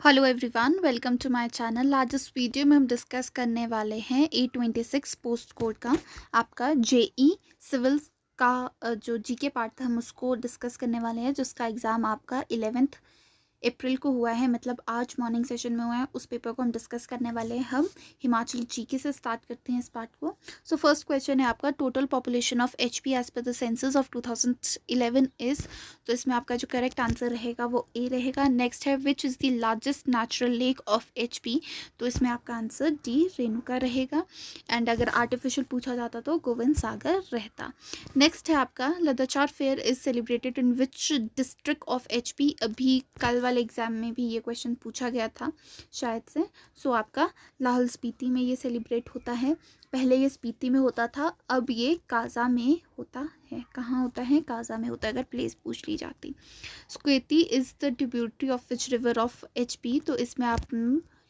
Hello everyone, welcome to my channel. आज इस video में हम डिस्कस करने वाले हैं A26 पोस्ट कोड का आपका जेई सिविल का जो जीके पार्ट था हम उसको डिस्कस करने वाले हैं, जिसका एग्ज़ाम आपका 11 अप्रैल को हुआ है, मतलब आज मॉर्निंग सेशन में हुआ है। उस पेपर को हम डिस्कस करने वाले हैं। हम हिमाचल जीके से स्टार्ट करते हैं इस पार्ट को। सो फर्स्ट क्वेश्चन है आपका, total population of HP as per the census of 2011 is. तो इसमें आपका जो करेक्ट आंसर रहेगा वो ए रहेगा। नेक्स्ट है, which is the largest natural lake of HP. तो इसमें आपका आंसर डी रेणुका रहेगा। एंड अगर आर्टिफिशियल पूछा जाता तो गोविंद सागर रहता। नेक्स्ट है आपका, Ladarcha fair is celebrated in which district of HP. अभी कल वाले एग्जाम में भी ये क्वेश्चन पूछा गया था शायद से। सो आपका लाहौल स्पीति में ये सेलिब्रेट होता है। पहले ये स्पीति में होता था, अब ये काजा में होता है। कहाँ होता है? काजा में होता है, अगर प्लेस पूछ ली जाती। स्क्वेती is the tributary of which river of HP. तो इसमें आप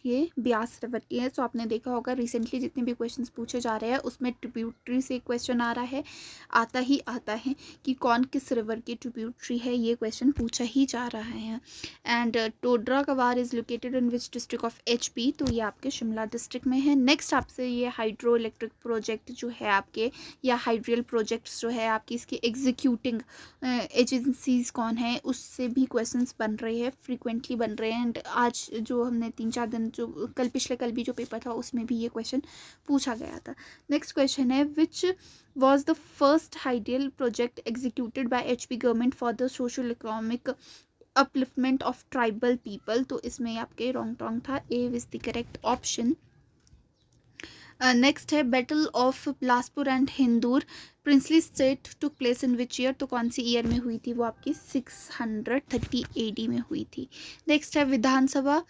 ये ब्यास रिवर की है। सो आपने देखा होगा रिसेंटली जितने भी क्वेश्चंस पूछे जा रहे हैं उसमें ट्रिब्यूटरी से क्वेश्चन आ रहा है, आता है कि कौन किस रिवर की ट्रिब्यूटरी है, ये क्वेश्चन पूछा ही जा रहा है। एंड टोडरा कवार is located in which district of HP. तो ये आपके शिमला डिस्ट्रिक्ट में है। नेक्स्ट आपसे ये हाइड्रो इलेक्ट्रिक प्रोजेक्ट जो है आपके, या हाइड्रियल प्रोजेक्ट्स जो है आपकी, इसकी एग्जीक्यूटिंग एजेंसीज कौन है, उससे भी क्वेश्चंस बन रहे हैं, फ्रीक्वेंटली बन रहे हैं। एंड आज जो हमने 3-4 दिन जो पिछले कल भी जो पेपर था उसमें भी ये क्वेश्चन पूछा गया था। नेक्स्ट क्वेश्चन है, विच was the first ideal project executed by HP government for the social economic upliftment of tribal people। तो इसमें आपके रॉन्ग था, A is the correct option. Next है, battle of Bilaspur and Hindur princely state took place in which year. तो कौन सी year में हुई थी? वो आपकी 630 AD में हुई थी। नेक्स्ट है, Vidhansabha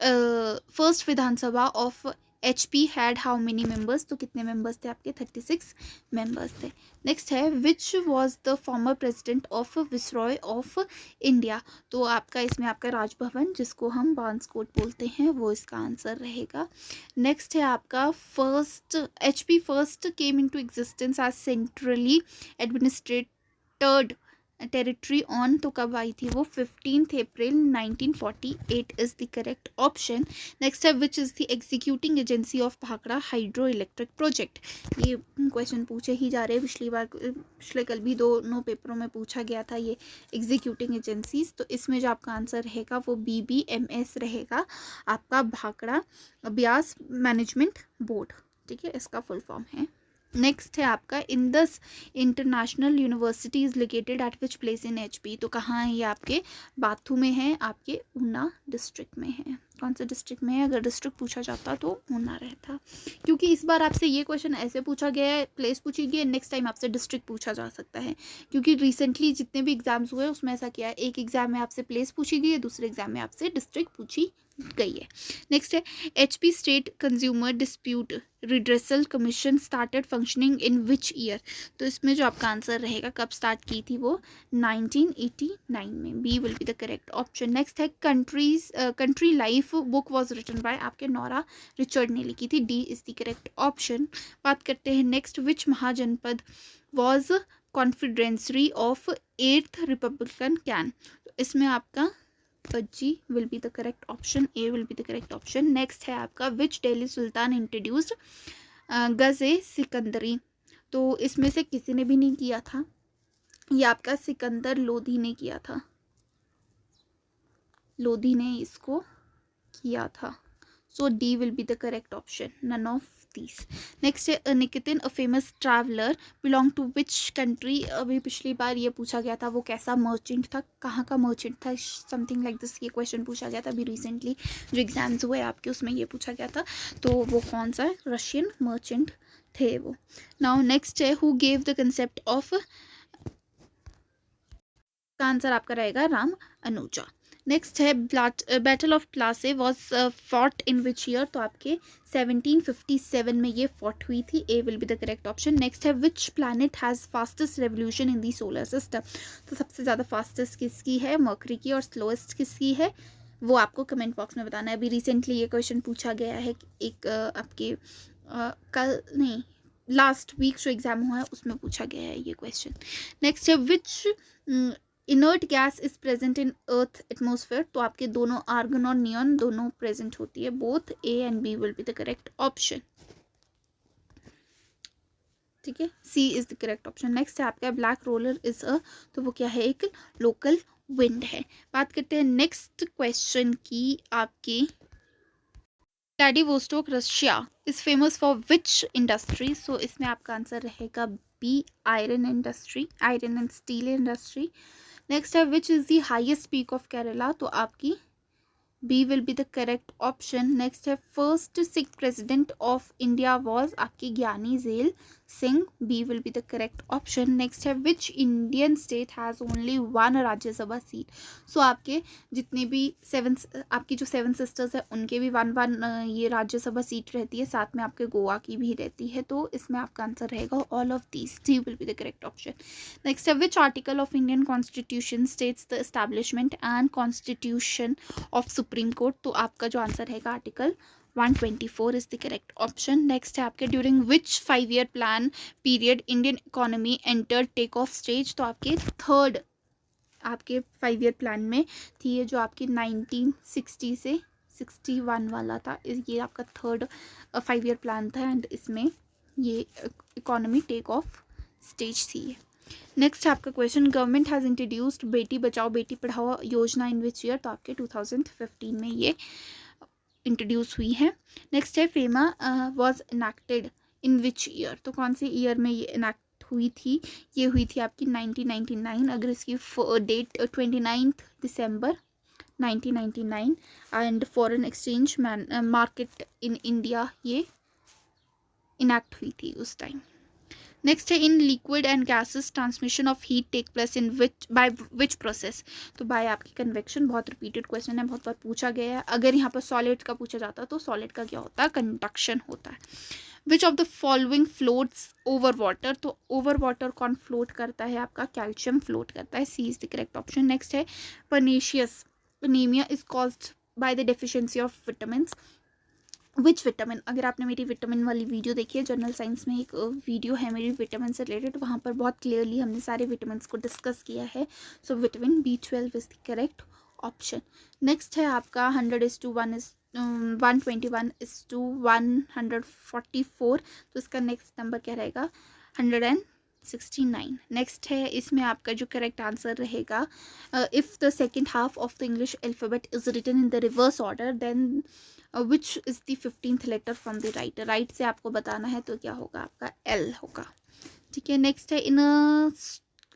first Vidhansabha of HP had how many members. तो कितने मेंबर्स थे आपके? 36 मेंबर्स थे। नेक्स्ट है, which was the former president of viceroy of India. तो आपका इसमें आपका राजभवन, जिसको हम बांसकोट बोलते हैं, वो इसका आंसर रहेगा। नेक्स्ट है आपका, first HP first came into existence as centrally administered territory on. तो कब आई थी वो? 15 April 1948 is the correct option. Next है, which is the executing agency of Bhakra hydroelectric project. ये क्वेश्चन पूछे ही जा रहे हैं, पिछले कल भी दोनों पेपरों में पूछा गया था ये एग्जीक्यूटिंग एजेंसीज। तो इसमें जो आपका आंसर रहेगा वो BBMS रहेगा, आपका भाखड़ा ब्यास मैनेजमेंट बोर्ड। ठीक है, इसका फुल फॉर्म है। नेक्स्ट है आपका, Indus international university is located at which place in HP। तो कहाँ है ये? आपके बाथू में है, आपके ऊना डिस्ट्रिक्ट में है। कौन से डिस्ट्रिक्ट में है? अगर डिस्ट्रिक्ट पूछा जाता तो ऊना रहता, क्योंकि इस बार आपसे ये क्वेश्चन ऐसे पूछा गया है, प्लेस पूछी गई है, नेक्स्ट टाइम आपसे डिस्ट्रिक्ट पूछा जा सकता है, क्योंकि रिसेंटली जितने भी एग्जाम्स हुए उसमें ऐसा किया है, एक एग्जाम में आपसे प्लेस पूछी गई है, दूसरे एग्जाम में आपसे डिस्ट्रिक्ट पूछी गई है। नेक्स्ट है, HP state consumer dispute redressal commission started functioning in which year. तो इसमें जो आपका आंसर रहेगा, कब स्टार्ट की थी वो? 1989 में। B will be the correct option. Next है, country life book was written by, आपके नोरा रिचर्ड ने लिखी थी। D is the correct option. बात करते हैं next, which Mahajanapada was confederacy of 8th republican clan. तो इसमें आपका G will be the correct option, A will be the correct option. Next है आपका, विच दिल्ली सुल्तान इंट्रोड्यूस्ड गज़े सिकंदरी। तो इसमें से किसी ने भी नहीं किया था, ये आपका सिकंदर लोधी ने किया था, लोधी ने इसको किया था। So D will be the correct option, none of these. Next है, Nikitin a famous traveller belong to which country. अभी पिछली बार ये पूछा गया था वो कैसा मर्चेंट था, कहाँ का मर्चेंट था, समथिंग लाइक दिस ये क्वेश्चन पूछा गया था अभी रिसेंटली जो एग्जाम्स हुए आपके, उसमें ये पूछा गया था। तो वो कौन सा है? रशियन मर्चेंट थे वो। नाउ नेक्स्ट है, who gave the concept of, का आंसर आपका रहेगा राम अनुजा। नेक्स्ट है, battle of Plassey was fought in which year. तो आपके 1757 में ये फॉट हुई थी। A will be the correct option. Next है, which planet has fastest revolution in the solar system. तो सबसे ज़्यादा फास्टेस्ट किसकी है? मर्करी की। और स्लोएस्ट किसकी है? वो आपको कमेंट बॉक्स में बताना है। अभी रिसेंटली ये क्वेश्चन पूछा गया है, एक आपके कल नहीं, लास्ट वीक जो एग्जाम हुआ है उसमें पूछा गया है ये क्वेश्चन। नेक्स्ट है, which inert gas is present in earth atmosphere, तो आपके दोनों आर्गन और नियॉन दोनों प्रेजेंट होती है, both A and B will be the correct option. ठीक है, C is the correct option. Next है आपका ब्लैक रोलर इज अ, तो वो क्या है, एक लोकल विंड है। बात करते हैं नेक्स्ट क्वेश्चन की आपकी, Vladivostok Russia is famous for which industry, so इसमें आपका आंसर रहेगा B, iron industry, iron and steel industry. Next है which is the highest peak of Kerala, तो आपकी B will be the correct option. Next है first Sikh president of India was, आपकी Giani Zail Singh, B will be the correct option. Next है which Indian state has only one Rajya Sabha seat, so आपके जितने भी आपकी जो 7 सिस्टर्स है उनके भी 1-1 ये राज्यसभा सीट रहती है, साथ में आपके गोवा की भी रहती है, तो इसमें आपका आंसर रहेगा all of these, D will be the correct option. Next है which article of Indian constitution states the establishment and constitution of supreme court, तो आपका जो आंसर रहेगा article 124 is the correct option. Next है आपके during which 5 year plan period Indian economy enter take off stage, तो आपके third आपके 5 year plan में थी ये, जो आपकी 1960 से 61 वाला था, ये आपका थर्ड 5 ईयर प्लान था, एंड इसमें ये इकोनॉमी टेक ऑफ स्टेज थी। नेक्स्ट आपका question, government has introduced Beti Bachao Beti Padhao योजना इन विच ईयर, तो आपके 2015 में ये इंट्रोड्यूस हुई है। नेक्स्ट है FEMA was enacted in which year, तो कौन से ईयर में ये इनैक्ट हुई थी, ये हुई थी आपकी 1999, अगर इसकी डेट 29 दिसंबर 1999, and foreign exchange market in India ये इनैक्ट हुई थी उस टाइम। नेक्स्ट है in liquid and gases transmission of heat take place in by which process, तो बाय आपकी कन्वेक्शन, बहुत रिपीटेड क्वेश्चन है, बहुत बार पूछा गया है। अगर यहाँ पर सॉलिड का पूछा जाता तो सॉलिड का क्या होता है, कंडक्शन होता है। Which of the following floats over water, तो ओवर वाटर कौन फ्लोट करता है, आपका कैल्शियम फ्लोट करता है, C is the correct option. Next है pernicious anaemia is caused by the deficiency of vitamin, which vitamin, अगर आपने मेरी विटामिन वाली वीडियो देखी है, जनरल साइंस में एक वीडियो है मेरी विटामिन से रिलेटेड, वहाँ पर बहुत क्लियरली हमने सारे विटामिन को डिस्कस किया है, so vitamin B12 is the correct option. Next है आपका 100:1 121:144, तो इसका नेक्स्ट नंबर क्या रहेगा 169। नेक्स्ट है इसमें आपका जो करेक्ट आंसर रहेगा, if the second half of the English alphabet is written in the reverse order then which is the 15th letter from the right, right से आपको बताना है, तो क्या होगा आपका L होगा। ठीक है, नेक्स्ट है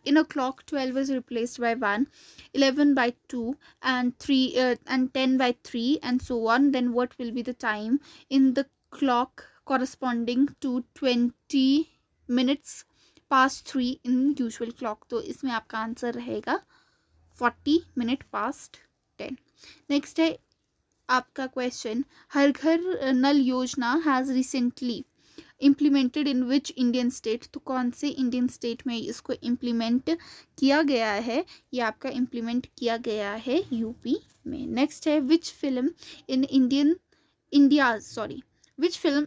in a clock 12 is replaced by 1, 11 by 2 and 3 and 10 by 3 and so on, then what will be the time in the clock corresponding to 20 minutes past 3 in usual clock, तो इसमें आपका answer रहेगा 40 minutes past 10। Next है आपका question, हर घर नल योजना has recently implemented in which Indian state, तो कौन से इंडियन स्टेट में इसको इम्प्लीमेंट किया गया है, ये आपका इम्प्लीमेंट किया गया है यूपी में। नेक्स्ट है which film in which film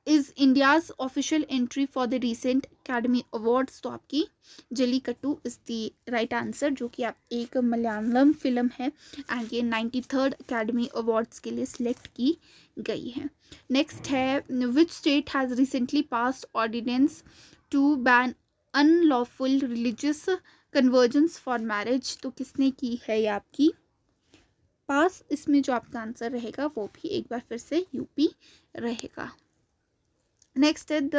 is India's official entry for the recent academy awards, तो आपकी Jallikattu is the right answer, जो कि आप एक मलयालम फिल्म है, एंड ये 93rd अकेडमी अवार्ड्स के लिए सिलेक्ट की गई है। नेक्स्ट है which state has recently passed ordinance to ban unlawful religious conversions for marriage, तो किसने की है ये आपकी पास, इसमें जो आपका आंसर रहेगा वो भी एक बार फिर से यूपी रहेगा। नेक्स्ट है the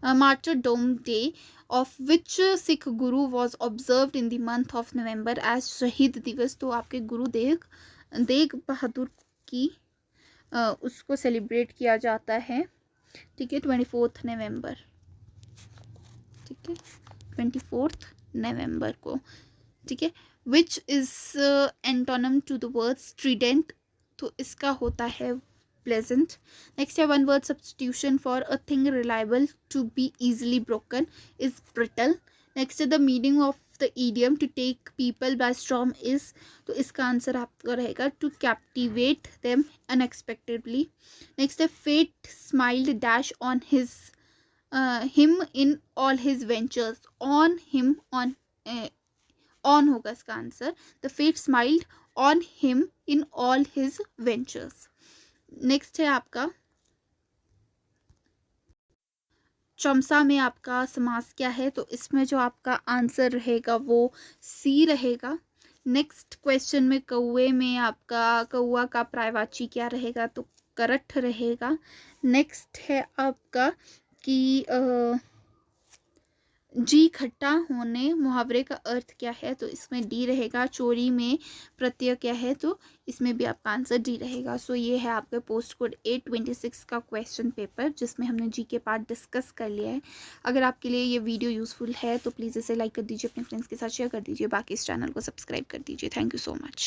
martyrdom day of which Sikh guru was observed in the month of November as Shaheed Diwas, तो आपके गुरु तेग बहादुर की उसको सेलिब्रेट किया जाता है, ठीक है 24 नवंबर, ठीक है 24 नवंबर को, ठीक है। Which is antonym to the word strident, तो इसका होता है प्लेजेंट। नेक्स्ट है one word substitution for a thing reliable to be easily broken is brittle. Next है the meaning of the idiom to take people by storm is, तो इसका answer आपका रहेगा to captivate them unexpectedly. Next है fate smiled dash on him in all his ventures, on him on on होगा इसका answer. The fate smiled on him in all his ventures. Next है आपका चमसा में आपका समास क्या है, तो इसमें जो आपका आंसर रहेगा वो सी रहेगा। नेक्स्ट क्वेश्चन में कौवे में आपका कौआ का पर्यायवाची क्या रहेगा, तो करठ रहेगा। नेक्स्ट है आपका कि जी खट्टा होने मुहावरे का अर्थ क्या है, तो इसमें डी रहेगा। चोरी में प्रत्यय क्या है, तो इसमें भी आपका आंसर डी रहेगा। सो ये है आपके पोस्ट कोड 826 का क्वेश्चन पेपर, जिसमें हमने जी के पार्ट डिस्कस कर लिया है। अगर आपके लिए ये वीडियो यूज़फुल है तो प्लीज़ इसे लाइक कर दीजिए, अपने फ्रेंड्स के साथ शेयर कर दीजिए, बाकी इस चैनल को सब्सक्राइब कर दीजिए। Thank you so much.